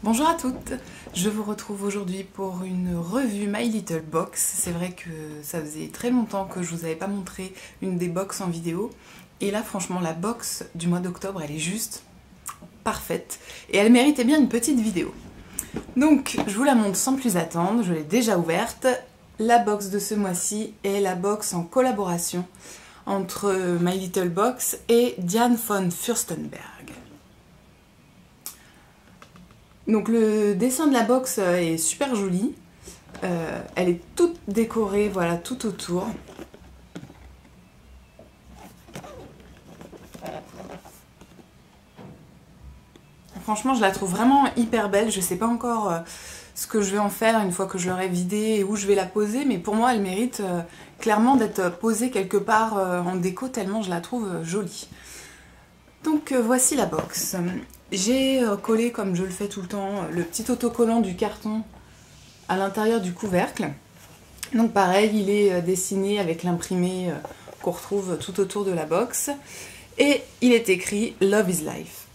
Bonjour à toutes, je vous retrouve aujourd'hui pour une revue My Little Box. C'est vrai que ça faisait très longtemps que je vous avais pas montré une des box en vidéo. Et là franchement la box du mois d'octobre elle est juste parfaite. Et elle méritait bien une petite vidéo. Donc je vous la montre sans plus attendre, je l'ai déjà ouverte. La box de ce mois-ci est la box en collaboration entre My Little Box et Diane von Furstenberg. Donc le dessin de la box est super joli. Elle est toute décorée, voilà, tout autour. Franchement, je la trouve vraiment hyper belle. Je sais pas encore ce que je vais en faire une fois que je l'aurai vidée et où je vais la poser, mais pour moi, elle mérite clairement d'être posée quelque part en déco tellement je la trouve jolie. Donc voici la box. J'ai collé, comme je le fais tout le temps, le petit autocollant du carton à l'intérieur du couvercle. Donc pareil, il est dessiné avec l'imprimé qu'on retrouve tout autour de la box. Et il est écrit « Love is life ».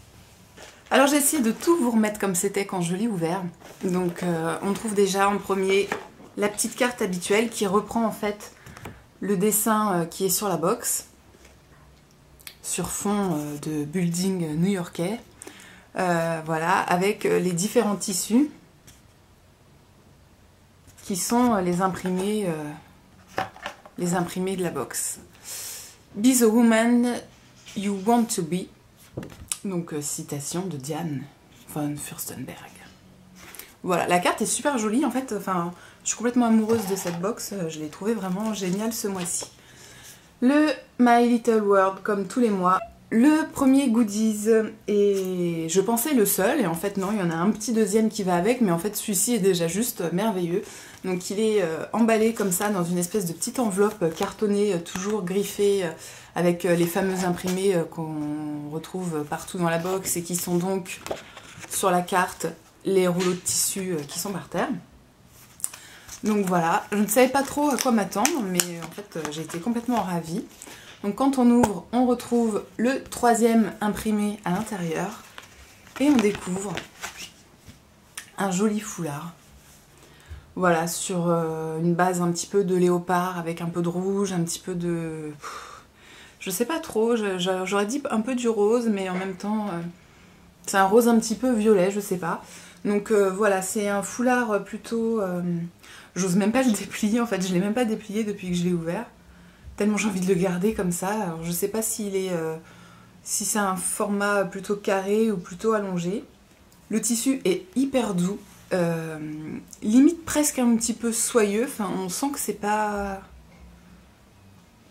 Alors j'ai essayé de tout vous remettre comme c'était quand je l'ai ouvert. Donc on trouve déjà en premier la petite carte habituelle qui reprend en fait le dessin qui est sur la box, sur fond de building new-yorkais. Voilà, avec les différents tissus qui sont les imprimés de la box. Be the woman you want to be. Donc citation de Diane von Furstenberg. Voilà, la carte est super jolie en fait. Enfin, je suis complètement amoureuse de cette box. Je l'ai trouvée vraiment géniale ce mois-ci. Le My Little World comme tous les mois. Le premier goodies, et je pensais le seul, et en fait non, il y en a un petit deuxième qui va avec, mais en fait celui-ci est déjà juste merveilleux. Donc il est emballé comme ça dans une espèce de petite enveloppe cartonnée, toujours griffée, avec les fameux imprimés qu'on retrouve partout dans la box, et qui sont donc sur la carte les rouleaux de tissu qui sont par terre. Donc voilà, je ne savais pas trop à quoi m'attendre, mais en fait j'ai été complètement ravie. Donc quand on ouvre, on retrouve le troisième imprimé à l'intérieur et on découvre un joli foulard. Voilà, sur une base un petit peu de léopard avec un peu de rouge, un petit peu de... Je sais pas trop, j'aurais dit un peu du rose, mais en même temps, c'est un rose un petit peu violet, je sais pas. Donc voilà, c'est un foulard plutôt... J'ose même pas le déplier, en fait, je l'ai même pas déplié depuis que je l'ai ouvert. Tellement j'ai envie de le garder comme ça. Alors je sais pas s'il est, si c'est un format plutôt carré ou plutôt allongé. Le tissu est hyper doux, limite presque un petit peu soyeux. Enfin, on sent que c'est pas,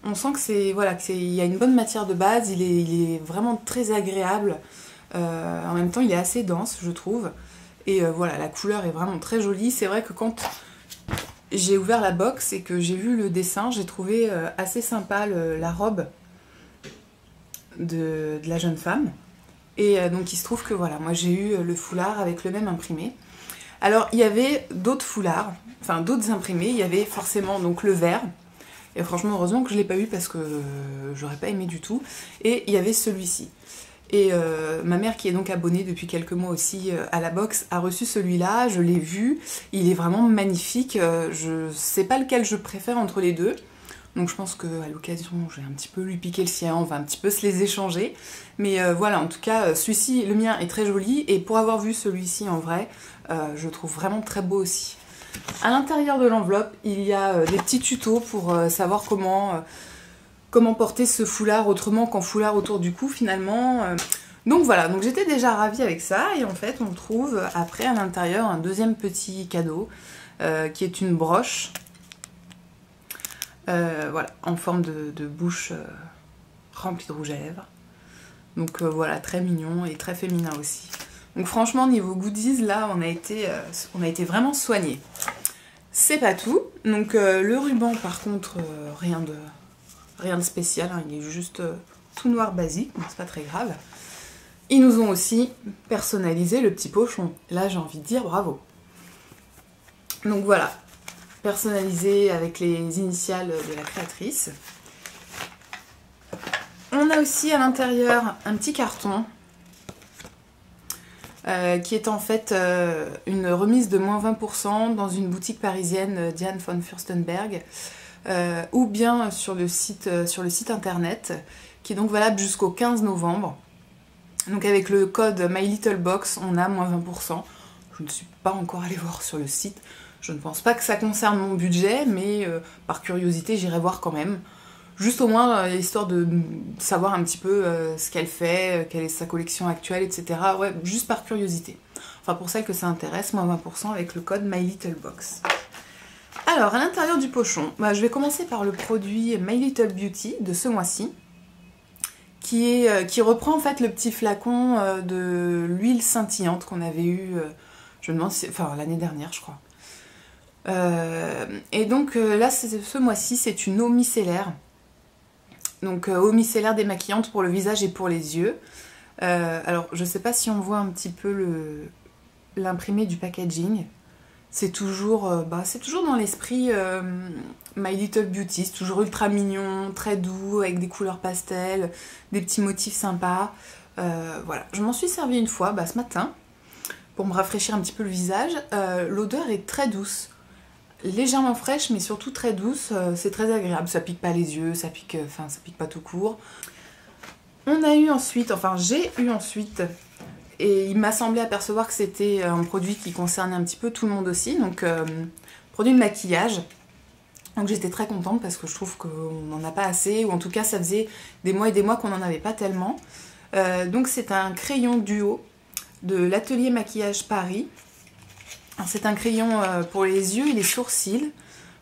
on sent que c'est, voilà, il y a une bonne matière de base. Il est vraiment très agréable. En même temps, il est assez dense, je trouve. Et voilà, la couleur est vraiment très jolie. C'est vrai que quand j'ai ouvert la box et que j'ai vu le dessin, j'ai trouvé assez sympa la robe de la jeune femme. Et donc il se trouve que voilà, moi j'ai eu le foulard avec le même imprimé. Alors il y avait d'autres foulards, enfin d'autres imprimés, il y avait forcément donc le vert. Et franchement heureusement que je ne l'ai pas eu parce que j'aurais pas aimé du tout. Et il y avait celui-ci. Et ma mère, qui est donc abonnée depuis quelques mois aussi à la box, a reçu celui-là, je l'ai vu, il est vraiment magnifique, je sais pas lequel je préfère entre les deux, donc je pense qu'à l'occasion, je vais un petit peu lui piquer le sien, on va un petit peu se les échanger, mais voilà, en tout cas, celui-ci, le mien est très joli, et pour avoir vu celui-ci en vrai, je le trouve vraiment très beau aussi. À l'intérieur de l'enveloppe, il y a des petits tutos pour savoir comment porter ce foulard autrement qu'en foulard autour du cou finalement. Donc voilà, donc j'étais déjà ravie avec ça et en fait on trouve après à l'intérieur un deuxième petit cadeau qui est une broche, voilà, en forme de bouche remplie de rouge à lèvres. Donc voilà, très mignon et très féminin aussi. Donc franchement niveau goodies là on a été vraiment soignés. C'est pas tout, donc le ruban par contre rien de spécial, hein, il est juste tout noir basique, donc c'est pas très grave. Ils nous ont aussi personnalisé le petit pochon. Là, j'ai envie de dire bravo. Donc voilà, personnalisé avec les initiales de la créatrice. On a aussi à l'intérieur un petit carton qui est en fait une remise de moins 20% dans une boutique parisienne Diane von Furstenberg, ou bien sur le site internet, qui est donc valable jusqu'au 15 novembre. Donc avec le code MyLittleBox, on a moins 20%. Je ne suis pas encore allée voir sur le site. Je ne pense pas que ça concerne mon budget, mais par curiosité, j'irai voir quand même. Juste au moins, histoire de savoir un petit peu ce qu'elle fait, quelle est sa collection actuelle, etc. Ouais, juste par curiosité. Enfin, pour celles que ça intéresse, moins 20% avec le code MyLittleBox. Alors, à l'intérieur du pochon, je vais commencer par le produit My Little Beauty de ce mois-ci, qui reprend en fait le petit flacon de l'huile scintillante qu'on avait eu, je me demande, enfin l'année dernière, je crois. Et donc là, ce mois-ci, c'est une eau micellaire. Donc eau micellaire démaquillante pour le visage et pour les yeux. Alors, je sais pas si on voit un petit peu l'imprimé du packaging. C'est toujours dans l'esprit My Little Beauty. C'est toujours ultra mignon, très doux, avec des couleurs pastel, des petits motifs sympas. Voilà, je m'en suis servi une fois, ce matin, pour me rafraîchir un petit peu le visage. L'odeur est très douce. Légèrement fraîche, mais surtout très douce, c'est très agréable, ça pique pas les yeux, ça pique pas tout court. J'ai eu ensuite, et il m'a semblé apercevoir que c'était un produit qui concernait un petit peu tout le monde aussi, donc produit de maquillage. Donc j'étais très contente parce que je trouve qu'on n'en a pas assez, ou en tout cas ça faisait des mois et des mois qu'on n'en avait pas tellement. Donc c'est un crayon duo de l'atelier maquillage Paris. C'est un crayon pour les yeux et les sourcils.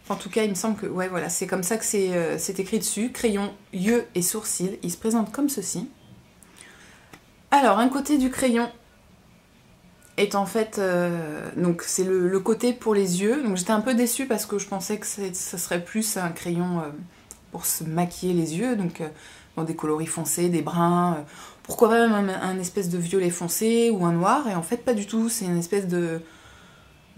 En tout cas, il me semble que... Ouais, voilà, c'est comme ça que c'est écrit dessus. Crayon, yeux et sourcils. Il se présente comme ceci. Alors, un côté du crayon est en fait... donc, c'est le côté pour les yeux. Donc, j'étais un peu déçue parce que je pensais que ça serait plus un crayon pour se maquiller les yeux. Donc, dans des coloris foncés, des bruns... pourquoi pas même un espèce de violet foncé ou un noir. Et en fait, pas du tout. C'est une espèce de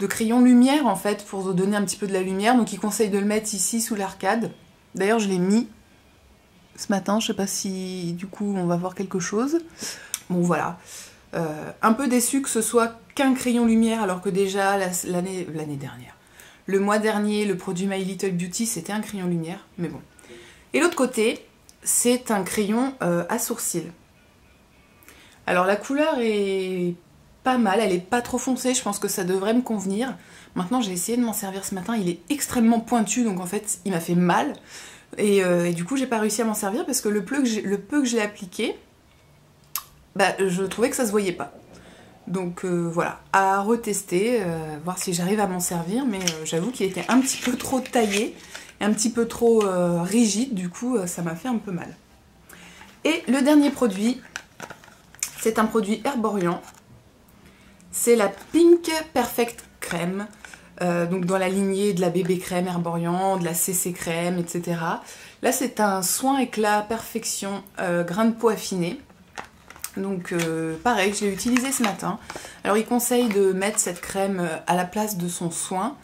crayon lumière en fait, pour donner un petit peu de la lumière, donc il conseille de le mettre ici sous l'arcade. D'ailleurs je l'ai mis ce matin, je sais pas si du coup on va voir quelque chose. Bon voilà, un peu déçu que ce soit qu'un crayon lumière alors que déjà l'année dernière, le mois dernier, le produit My Little Beauty c'était un crayon lumière, mais bon. Et l'autre côté, c'est un crayon à sourcils. Alors la couleur est pas mal, elle est pas trop foncée, je pense que ça devrait me convenir. Maintenant j'ai essayé de m'en servir ce matin, il est extrêmement pointu, donc en fait il m'a fait mal. Et du coup j'ai pas réussi à m'en servir parce que le peu que je l'ai appliqué, je trouvais que ça se voyait pas. Donc voilà, à retester, voir si j'arrive à m'en servir, mais j'avoue qu'il était un petit peu trop taillé, un petit peu trop rigide, du coup ça m'a fait un peu mal. Et le dernier produit, c'est un produit Herborian. C'est la Pink Perfect Crème, donc dans la lignée de la bébé crème Herborian, de la CC crème, etc. Là c'est un soin éclat perfection grain de peau affiné. Donc pareil, je l'ai utilisé ce matin. Alors il conseille de mettre cette crème à la place de son soin.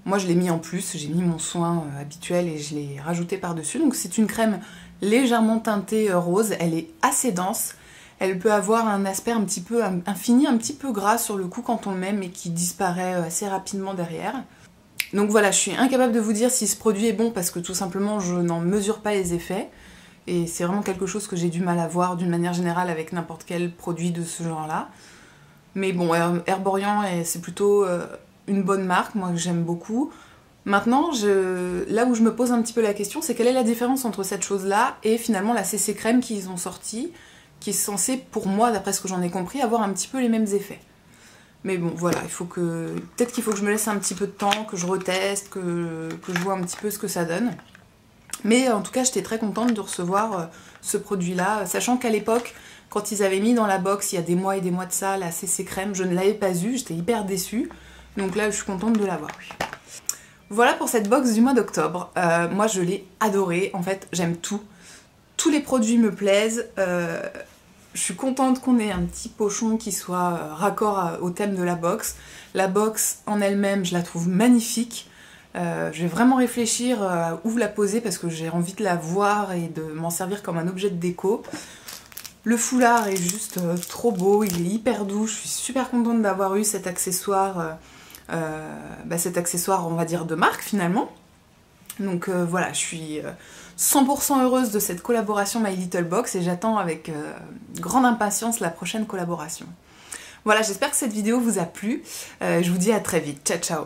Moi je l'ai mis en plus, j'ai mis mon soin habituel et je l'ai rajouté par-dessus. Donc c'est une crème légèrement teintée rose, elle est assez dense. Elle peut avoir un aspect un petit peu, un fini un petit peu gras sur le cou quand on le met, mais qui disparaît assez rapidement derrière. Donc voilà, je suis incapable de vous dire si ce produit est bon parce que tout simplement je n'en mesure pas les effets. Et c'est vraiment quelque chose que j'ai du mal à voir d'une manière générale avec n'importe quel produit de ce genre-là. Mais bon, Herborian, c'est plutôt une bonne marque, moi que j'aime beaucoup. Maintenant, là où je me pose un petit peu la question, c'est quelle est la différence entre cette chose-là et finalement la CC crème qu'ils ont sortie, qui est censé, pour moi, d'après ce que j'en ai compris, avoir un petit peu les mêmes effets. Mais bon, voilà, peut-être qu'il faut que je me laisse un petit peu de temps, que je reteste, que je vois un petit peu ce que ça donne. Mais en tout cas, j'étais très contente de recevoir ce produit-là, sachant qu'à l'époque, quand ils avaient mis dans la box, il y a des mois et des mois de ça, la CC crème, je ne l'avais pas eu, j'étais hyper déçue. Donc là, je suis contente de l'avoir eu. Voilà pour cette box du mois d'octobre. Moi, je l'ai adorée. En fait, j'aime tout. Tous les produits me plaisent. Je suis contente qu'on ait un petit pochon qui soit raccord au thème de la box. La box en elle-même, je la trouve magnifique. Je vais vraiment réfléchir à où la poser parce que j'ai envie de la voir et de m'en servir comme un objet de déco. Le foulard est juste trop beau, il est hyper doux, je suis super contente d'avoir eu cet accessoire, on va dire de marque finalement. Donc voilà, je suis 100% heureuse de cette collaboration My Little Box et j'attends avec grande impatience la prochaine collaboration. Voilà, j'espère que cette vidéo vous a plu, je vous dis à très vite, ciao ciao.